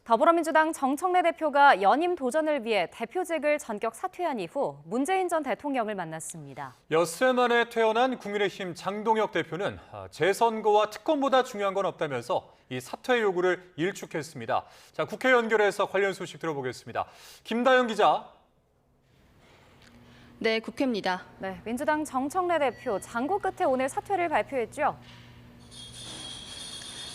더불어민주당 정청래 대표가 연임 도전을 위해 대표직을 전격 사퇴한 이후 문재인 전 대통령을 만났습니다. 엿새 만에 퇴원한 국민의힘 장동혁 대표는 재선거와 특검보다 중요한 건 없다면서 이 사퇴 요구를 일축했습니다. 자, 국회 연결해서 관련 소식 들어보겠습니다. 김다영 기자. 네, 국회입니다. 네, 민주당 정청래 대표 장고 끝에 오늘 사퇴를 발표했죠.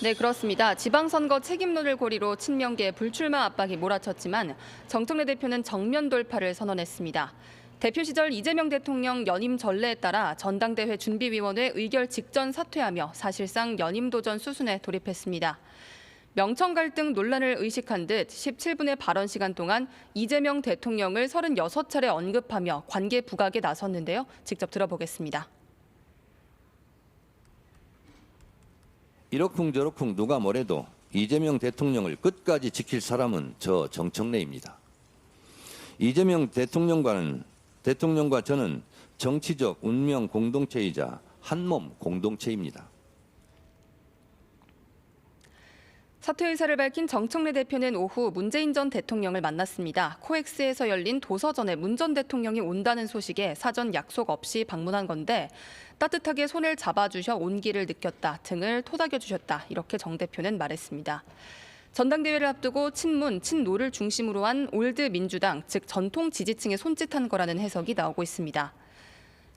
네, 그렇습니다. 지방선거 책임론을 고리로 친명계의 불출마 압박이 몰아쳤지만 정청래 대표는 정면 돌파를 선언했습니다. 대표 시절 이재명 대통령 연임 전례에 따라 전당대회 준비위원회 의결 직전 사퇴하며 사실상 연임 도전 수순에 돌입했습니다. 명청 갈등 논란을 의식한 듯 17분의 발언 시간 동안 이재명 대통령을 36차례 언급하며 관계 부각에 나섰는데요. 직접 들어보겠습니다. 이러쿵저러쿵 누가 뭐래도 이재명 대통령을 끝까지 지킬 사람은 저 정청래입니다. 이재명 대통령과 저는 정치적 운명 공동체이자 한몸 공동체입니다. 사퇴 의사를 밝힌 정청래 대표는 오후 문재인 전 대통령을 만났습니다. 코엑스에서 열린 도서전에 문 전 대통령이 온다는 소식에 사전 약속 없이 방문한 건데 따뜻하게 손을 잡아주셔 온기를 느꼈다 등을 토닥여주셨다 이렇게 정 대표는 말했습니다. 전당대회를 앞두고 친문, 친노를 중심으로 한 올드 민주당, 즉 전통 지지층에 손짓한 거라는 해석이 나오고 있습니다.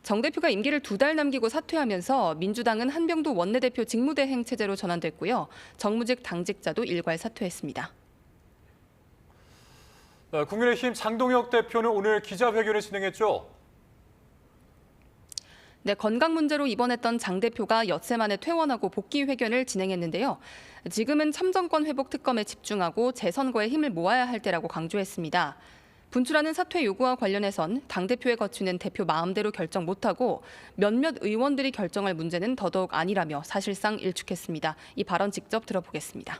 정 대표가 임기를 2달 남기고 사퇴하면서 민주당은 한병도 원내대표 직무대행 체제로 전환됐고요. 정무직 당직자도 일괄 사퇴했습니다. 국민의힘 장동혁 대표는 오늘 기자회견을 진행했죠. 네, 건강 문제로 입원했던 장 대표가 엿새 만에 퇴원하고 복귀 회견을 진행했는데요. 지금은 참정권 회복 특검에 집중하고 재선거에 힘을 모아야 할 때라고 강조했습니다. 분출하는 사퇴 요구와 관련해선 당대표에 거치는 대표 마음대로 결정 못하고 몇몇 의원들이 결정할 문제는 더더욱 아니라며 사실상 일축했습니다. 이 발언 직접 들어보겠습니다.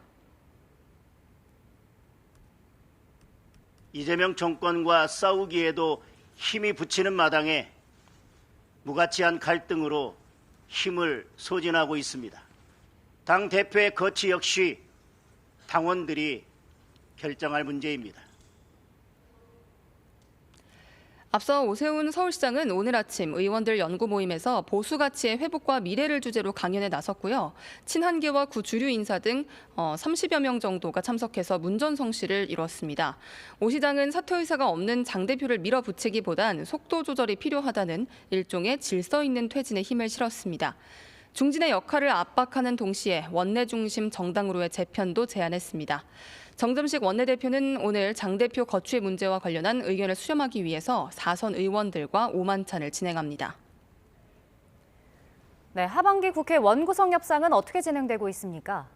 이재명 정권과 싸우기에도 힘이 붙이는 마당에 무가치한 갈등으로 힘을 소진하고 있습니다. 당 대표의 거취 역시 당원들이 결정할 문제입니다. 앞서 오세훈 서울시장은 오늘 아침 의원들 연구 모임에서 보수 가치의 회복과 미래를 주제로 강연에 나섰고요. 친한계와 구주류 인사 등 30여 명 정도가 참석해서 문전성시를 이뤘습니다. 오 시장은 사퇴 의사가 없는 장 대표를 밀어붙이기보단 속도 조절이 필요하다는 일종의 질서 있는 퇴진에 힘을 실었습니다. 중진의 역할을 압박하는 동시에 원내 중심 정당으로의 재편도 제안했습니다. 정점식 원내대표는 오늘 장 대표 거취의 문제와 관련한 의견을 수렴하기 위해서 4선 의원들과 오만찬을 진행합니다. 네, 하반기 국회 원구성 협상은 어떻게 진행되고 있습니까?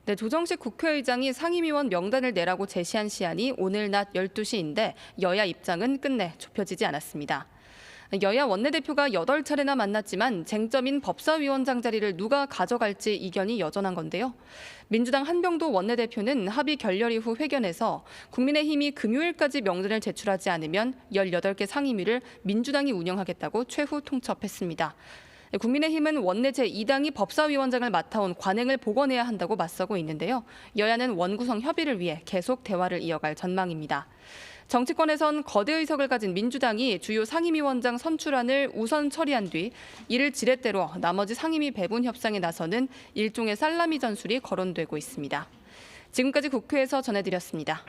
네, 조정식 국회의장이 상임위원 명단을 내라고 제시한 시한이 오늘 낮 12시인데 여야 입장은 끝내 좁혀지지 않았습니다. 여야 원내대표가 8차례나 만났지만 쟁점인 법사위원장 자리를 누가 가져갈지 이견이 여전한 건데요. 민주당 한병도 원내대표는 합의 결렬 이후 회견에서 국민의힘이 금요일까지 명단을 제출하지 않으면 18개 상임위를 민주당이 운영하겠다고 최후 통첩했습니다. 국민의힘은 원내 제2당이 법사위원장을 맡아온 관행을 복원해야 한다고 맞서고 있는데요. 여야는 원구성 협의를 위해 계속 대화를 이어갈 전망입니다. 정치권에선 거대 의석을 가진 민주당이 주요 상임위원장 선출안을 우선 처리한 뒤 이를 지렛대로 나머지 상임위 배분 협상에 나서는 일종의 살라미 전술이 거론되고 있습니다. 지금까지 국회에서 전해드렸습니다.